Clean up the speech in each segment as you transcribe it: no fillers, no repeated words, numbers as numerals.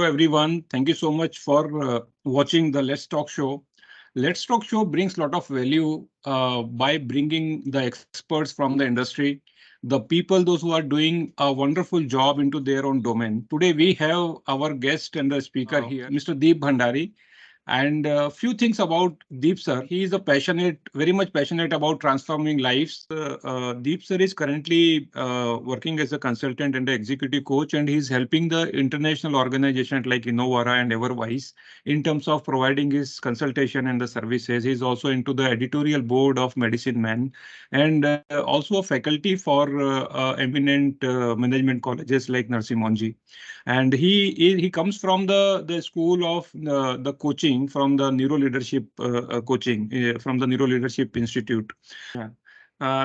everyone. Thank you so much for watching the Let's Talk show. Let's Talk show brings a lot of value by bringing the experts from the industry, the people, those who are doing a wonderful job into their own domain. Today we have our guest and the speaker here, Mr. Deep Bhanndari. And a few things about Deep sir. He is a very much passionate about transforming lives. Deep sir is currently working as a consultant and an executive coach, and he's helping the international organizations like Innovara and Everwise in terms of providing his consultation and the services. He's also into the editorial board of Medicine Man and also a faculty for eminent management colleges like Narsi Monji. And he comes from the school of the coaching from the neuro leadership coaching from the Neuro Leadership Institute. Yeah.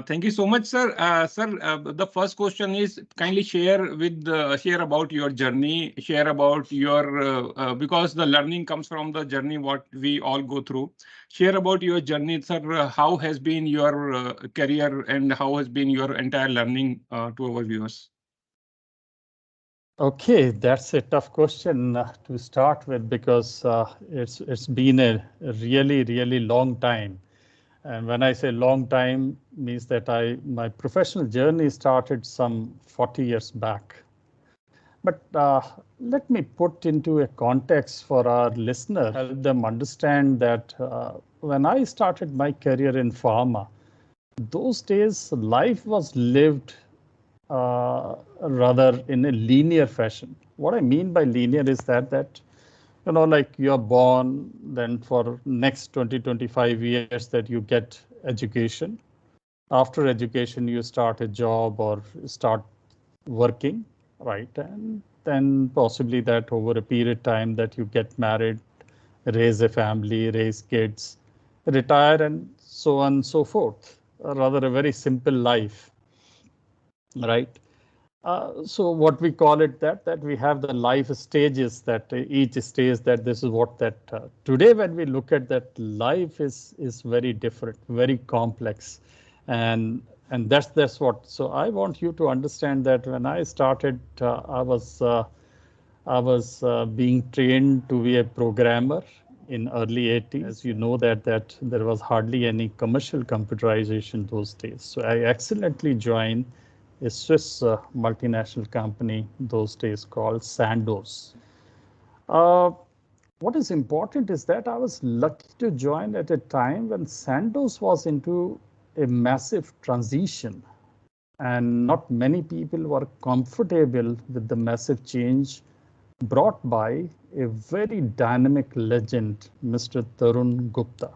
Thank you so much, sir. Sir, the first question is kindly share about your journey, share about your because the learning comes from the journey what we all go through. Share about your journey, sir. How has been your career and how has been your entire learning to our viewers? Okay, that's a tough question to start with because it's been a really long time. And when I say long time, means that my professional journey started some 40 years back. But let me put into a context for our listener, help them understand that when I started my career in pharma, those days life was lived rather in a linear fashion. What I mean by linear is that like you're born, then for next 20-25 years that you get education. After education, you start a job or start working, right? And then possibly that over a period of time that you get married, raise a family, raise kids, retire, and so on and so forth. Rather a very simple life, right? So what we call it that we have the life stages, that each stage that this is what that today when we look at that, life is very different, very complex, and that's what. So I want you to understand that when I started, I was being trained to be a programmer in early 80s. As you know that there was hardly any commercial computerization those days. So I accidentally joined a Swiss multinational company those days called Sandoz. What is important is that I was lucky to join at a time when Sandoz was into a massive transition, and not many people were comfortable with the massive change brought by a very dynamic legend, Mr. Tarun Gupta.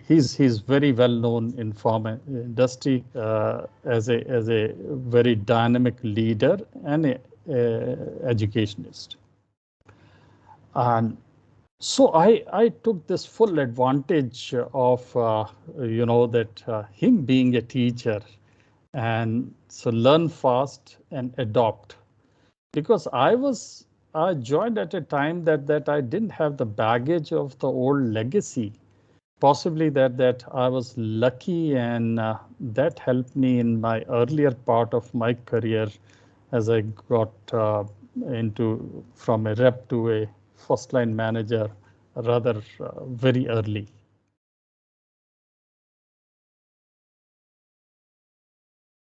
He's very well known in pharma industry as a very dynamic leader and a educationist. And so I took this full advantage of that him being a teacher, and so learn fast and adopt, because I joined at a time that I didn't have the baggage of the old legacy. Possibly that I was lucky, and that helped me in my earlier part of my career as I got into from a rep to a first line manager rather very early.